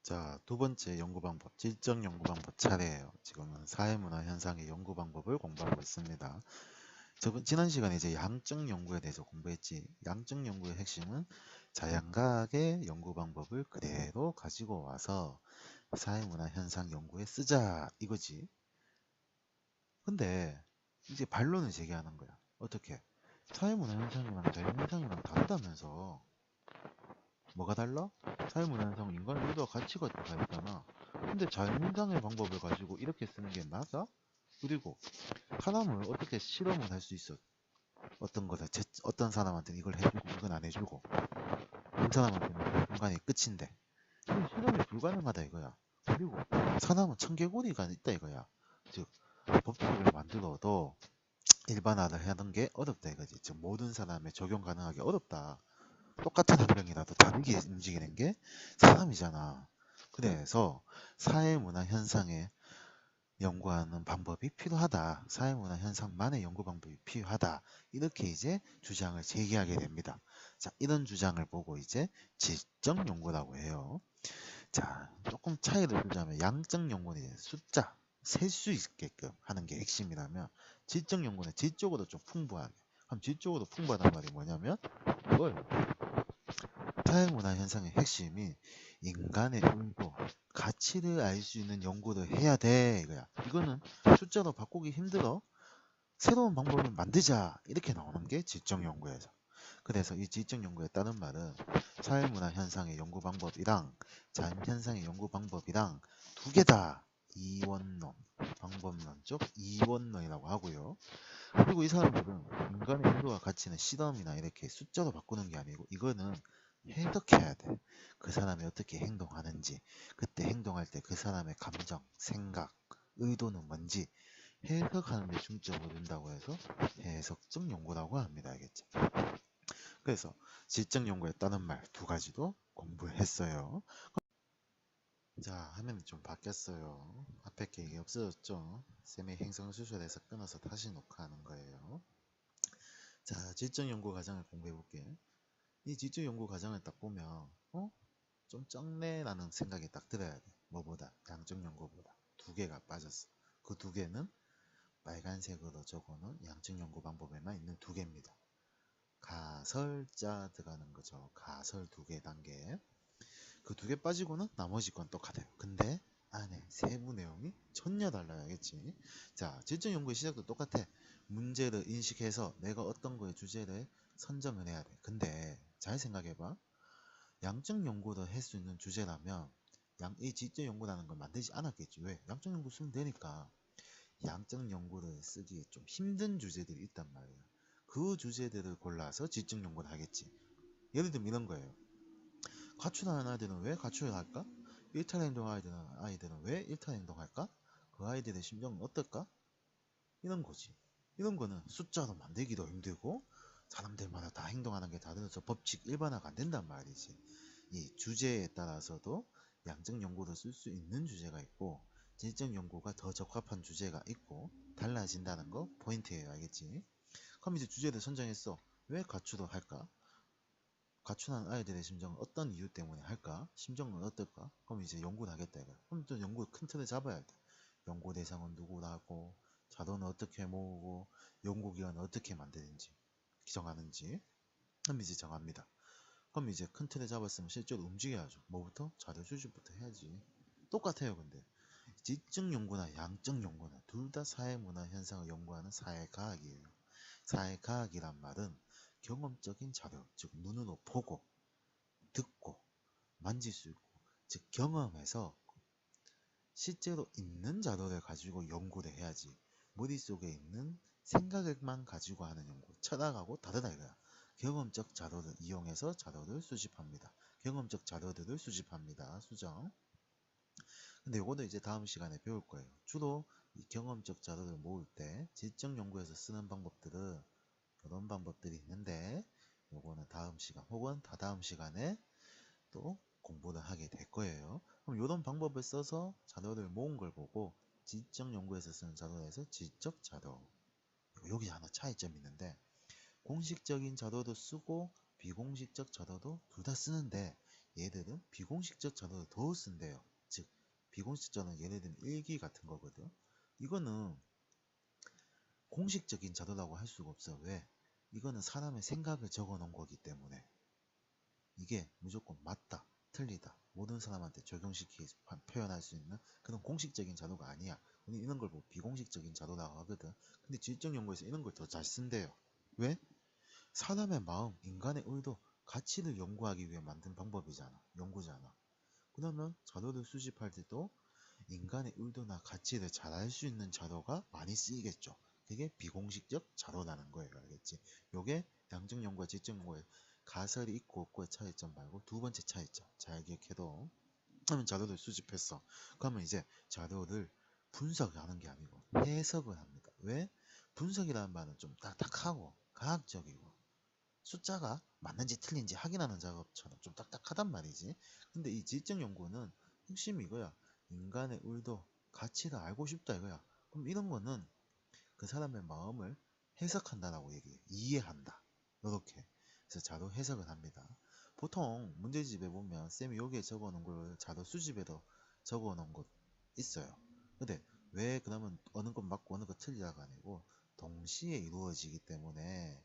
자, 두 번째 연구 방법, 질적 연구 방법 차례예요. 지금은 사회문화 현상의 연구 방법을 공부하고 있습니다. 지난 시간에 이제 양적 연구에 대해서 공부했지. 양적 연구의 핵심은 자양각의 연구 방법을 그대로 가지고 와서 사회문화 현상 연구에 쓰자 이거지. 근데 이제 반론을 제기하는 거야. 어떻게? 사회문화 현상이랑 자연현상이랑 다르다면서. 뭐가 달라? 사회문화현상 인간 의도와 가치가 들어가 있잖아. 근데 자연현상의 방법을 가지고 이렇게 쓰는 게 맞아? 그리고 사람을 어떻게 실험을 할 수 있어? 어떤 거다. 어떤 사람한테는 이걸 해주고 이건 안 해주고 어떤 사람한테는 중간이 끝인데 이건 실험이 불가능하다 이거야. 그리고 사람은 청개구리가 있다 이거야. 즉 법칙을 만들어도 일반화를 하는 게 어렵다 이거지. 즉 모든 사람에 적용 가능하게 어렵다. 똑같은 환경이라도 다르게 움직이는 게 사람이잖아. 그래서 사회문화 현상에 연구하는 방법이 필요하다. 사회문화 현상만의 연구 방법이 필요하다. 이렇게 이제 주장을 제기하게 됩니다. 자, 이런 주장을 보고 이제 질적 연구라고 해요. 자, 조금 차이를 두자면 양적 연구는 이제 숫자, 셀 수 있게끔 하는 게 핵심이라면 질적 연구는 질적으로 좀 풍부하게. 그럼 질적으로 풍부하단 말이 뭐냐면 이걸 사회문화 현상의 핵심이 인간의 의도, 가치를 알 수 있는 연구를 해야 돼 이거야. 이거는 숫자로 바꾸기 힘들어. 새로운 방법을 만들자 이렇게 나오는 게 질적 연구에서. 그래서 이 질적 연구에 따른 말은 사회문화 현상의 연구 방법이랑 자연 현상의 연구 방법이랑 두 개다. 이원론, 방법론적 이원론이라고 하고요. 그리고 이 사람들은 인간의 의도와 가치는 시덤이나 이렇게 숫자로 바꾸는 게 아니고 이거는 해석해야 돼. 그 사람이 어떻게 행동하는지, 그때 행동할 때 그 사람의 감정, 생각, 의도는 뭔지 해석하는 데 중점을 둔다고 해서 해석적 연구라고 합니다. 알겠죠? 그래서 질적 연구에 따른 말 두 가지도 공부했어요. 자, 화면이 좀 바뀌었어요. 앞에 게 이게 없어졌죠? 쌤이 행성수술에서 끊어서 다시 녹화하는 거예요. 자, 질적 연구 과정을 공부해 볼게. 이 질적 연구 과정을 딱 보면 좀 적네라는 생각이 딱 들어야 돼. 뭐보다? 양적 연구보다. 두 개가 빠졌어. 그 두 개는 빨간색으로 적어놓은 양적 연구 방법에만 있는 두 개입니다. 가설자 들어가는 거죠. 가설 두 개 단계. 그 두 개 빠지고는 나머지 건 똑같아요. 근데 안에 세부 내용이 전혀 달라야겠지. 자, 질적 연구의 시작도 똑같아. 문제를 인식해서 내가 어떤 거의 주제를 선정을 해야 돼. 근데 잘 생각해봐. 양적 연구를 할 수 있는 주제라면 이 질적 연구라는 걸 만들지 않았겠지. 왜? 양적 연구 쓰면 되니까. 양적 연구를 쓰기 좀 힘든 주제들이 있단 말이야. 그 주제들을 골라서 질적 연구를 하겠지. 예를 들면 이런 거예요. 가출하는 아이들은 왜 가출을 할까? 일탈 행동하는 아이들은 왜 일탈 행동할까? 그 아이들의 심정은 어떨까? 이런 거지. 이런 거는 숫자로 만들기도 힘들고 사람들마다 다 행동하는 게 다르서 법칙 일반화가 안 된단 말이지. 이 주제에 따라서도 양적 연구를 쓸 수 있는 주제가 있고 질적 연구가 더 적합한 주제가 있고 달라진다는 거 포인트예요. 알겠지? 그럼 이제 주제를 선정했어. 왜 가출을 할까? 가출한 아이들의 심정은 어떤 이유 때문에 할까? 심정은 어떨까? 그럼 이제 연구를 하겠다 이거야. 그럼 또 연구 큰 틀을 잡아야 돼. 연구 대상은 누구라고, 자료는 어떻게 모으고, 연구기관은 어떻게 만드는지, 정하는지. 그럼 이제 정합니다. 그럼 이제 큰 틀을 잡았으면 실제로 움직여야죠. 뭐부터? 자료 수집부터 해야지. 똑같아요, 근데. 질적 연구나 양적 연구나 둘 다 사회문화 현상을 연구하는 사회과학이에요. 사회과학이란 말은 경험적인 자료, 즉 눈으로 보고, 듣고, 만질 수 있고, 즉 경험해서 실제로 있는 자료를 가지고 연구를 해야지 머릿속에 있는 생각만 가지고 하는 연구, 철학하고 다르다 이거야. 경험적 자료를 이용해서 자료를 수집합니다. 경험적 자료들을 수집합니다. 수정. 근데 요거는 이제 다음 시간에 배울 거예요. 주로 이 경험적 자료를 모을 때 질적 연구에서 쓰는 방법들은 이런 방법들이 있는데 요거는 다음 시간 혹은 다다음 시간에 또 공부를 하게 될 거예요. 그럼 이런 방법을 써서 자료를 모은 걸 보고 질적 연구에서 쓰는 자료에서 질적 자료. 여기 하나 차이점이 있는데 공식적인 자료도 쓰고 비공식적 자료도 둘 다 쓰는데 얘들은 비공식적 자료를 더 쓴대요. 즉 비공식적 자료는 예를 들면 일기 같은 거거든. 이거는 공식적인 자료라고 할 수가 없어. 왜? 이거는 사람의 생각을 적어 놓은 거기 때문에. 이게 무조건 맞다, 틀리다, 모든 사람한테 적용시키 표현할 수 있는 그런 공식적인 자료가 아니야. 우리 이런 걸 뭐 비공식적인 자료라고 하거든. 근데 지적 연구에서 이런 걸 더 잘 쓴대요. 왜? 사람의 마음, 인간의 의도, 가치를 연구하기 위해 만든 방법이잖아. 연구잖아. 그러면 자료를 수집할 때도 인간의 의도나 가치를 잘 알 수 있는 자료가 많이 쓰이겠죠. 그게 비공식적 자료라는 거예요. 알겠지? 요게 양적 연구와 질적 연구의 가설이 있고 없고의 차이점 말고 두 번째 차이점. 잘 기억해도. 그러면 자료를 수집했어. 그러면 이제 자료를 분석하는 게 아니고 해석을 합니다. 왜? 분석이라는 말은 좀 딱딱하고 과학적이고 숫자가 맞는지 틀린지 확인하는 작업처럼 좀 딱딱하단 말이지. 근데 이 질적 연구는 핵심이 이거야. 인간의 의도, 가치를 알고 싶다 이거야. 그럼 이런 거는 그 사람의 마음을 해석한다라고 얘기해. 이해한다. 이렇게. 그래서 자료 해석을 합니다. 보통 문제집에 보면 쌤이 여기에 적어놓은 걸 자료 수집에도 적어놓은 것 있어요. 근데 왜 그러면 어느 것 맞고 어느 것 틀리다가 아니고 동시에 이루어지기 때문에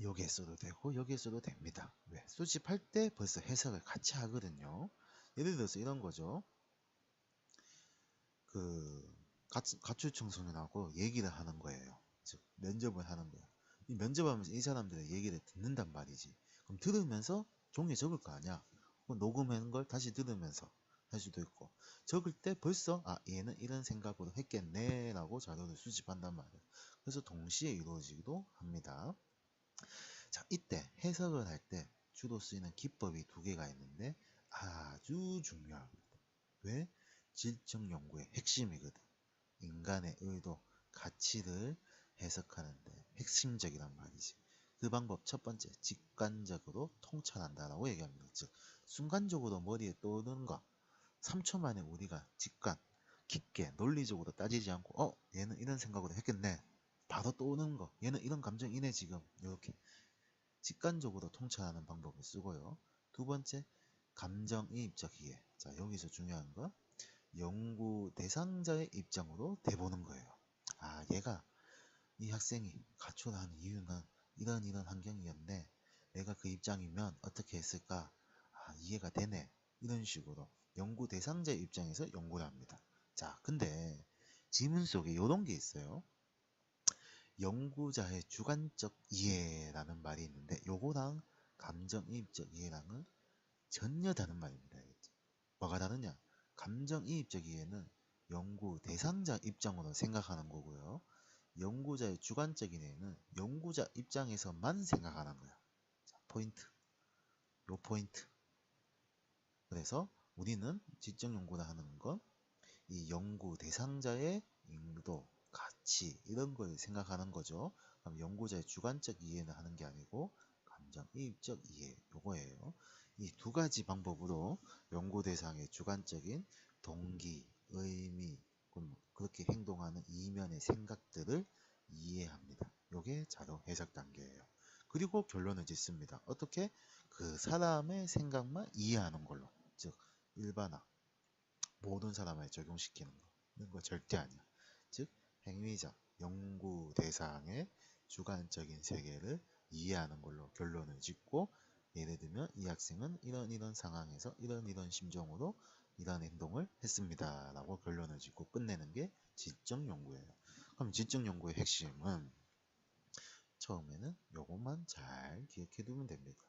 여기에 써도 되고 여기에 써도 됩니다. 왜? 수집할 때 벌써 해석을 같이 하거든요. 예를 들어서 이런 거죠. 그 가출 청소년하고 얘기를 하는 거예요. 즉 면접을 하는 거예요. 이 면접하면서 이 사람들의 얘기를 듣는단 말이지. 그럼 들으면서 종이에 적을 거 아니야. 녹음한 걸 다시 들으면서 할 수도 있고 적을 때 벌써 아 얘는 이런 생각으로 했겠네 라고 자료를 수집한단 말이에요. 그래서 동시에 이루어지기도 합니다. 자, 이때 해석을 할 때 주로 쓰이는 기법이 두 개가 있는데 아주 중요합니다. 왜? 질적 연구의 핵심이거든. 인간의 의도, 가치를 해석하는데 핵심적이란 말이지. 그 방법 첫 번째, 직관적으로 통찰한다라고 얘기합니다. 즉, 순간적으로 머리에 떠오르는 거, 3초 만에 우리가 깊게 논리적으로 따지지 않고 얘는 이런 생각으로 했겠네. 바로 떠오르는 거, 얘는 이런 감정이네 지금. 이렇게 직관적으로 통찰하는 방법을 쓰고요. 두 번째, 감정이입적 이해. 자, 여기서 중요한 거 연구 대상자의 입장으로 대보는 거예요. 아, 얘가 이 학생이 가출한 이유는 이런 환경이었네. 내가 그 입장이면 어떻게 했을까? 아, 이해가 되네. 이런 식으로 연구 대상자의 입장에서 연구를 합니다. 자, 근데 지문 속에 이런 게 있어요. 연구자의 주관적 이해라는 말이 있는데 요거랑 감정이입적 이해랑은 전혀 다른 말입니다. 알겠지? 뭐가 다르냐? 감정이입적 이해는 연구 대상자 입장으로 생각하는 거고요. 연구자의 주관적인 이해는 연구자 입장에서만 생각하는 거야. 자, 포인트. 요 포인트. 그래서 우리는 지적 연구를 하는 건 이 연구 대상자의 인도, 가치 이런 걸 생각하는 거죠. 그럼 연구자의 주관적 이해는 하는 게 아니고 감정이입적 이해 요거예요. 이 두 가지 방법으로 연구 대상의 주관적인 동기, 의미, 그렇게 행동하는 이면의 생각들을 이해합니다. 요게 자료 해석 단계예요. 그리고 결론을 짓습니다. 어떻게? 그 사람의 생각만 이해하는 걸로. 즉 일반화. 모든 사람에 적용시키는 거. 이런 거 절대 아니야. 즉, 행위자, 연구 대상의 주관적인 세계를 이해하는 걸로 결론을 짓고, 예를 들면 이 학생은 이런 상황에서 이런 심정으로 이런 행동을 했습니다. 라고 결론을 짓고 끝내는 게 질적 연구예요. 그럼 질적 연구의 핵심은 처음에는 요것만 잘 기억해 두면 됩니다.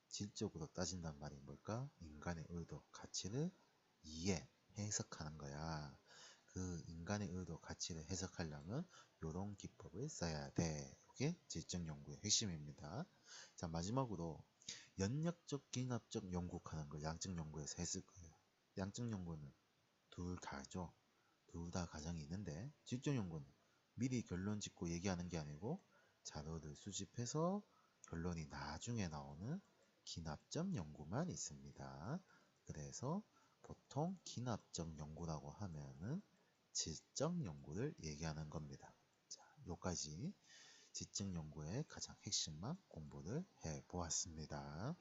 질적으로 따진단 말이 뭘까? 인간의 의도, 가치를 이해, 해석하는 거야. 그 인간의 의도, 가치를 해석하려면 이런 기법을 써야 돼. 이게 질적 연구의 핵심입니다. 자, 마지막으로 연역적, 기납적 연구하는 걸 양적 연구에서 했을 거예요. 양적 연구는 둘 다죠. 둘 다 과정이 있는데 질적 연구는 미리 결론 짓고 얘기하는 게 아니고 자료를 수집해서 결론이 나중에 나오는 기납적 연구만 있습니다. 그래서 보통 기납적 연구라고 하면은 질적 연구를 얘기하는 겁니다. 자, 요까지 지적 연구의 가장 핵심만 공부를 해 보았습니다.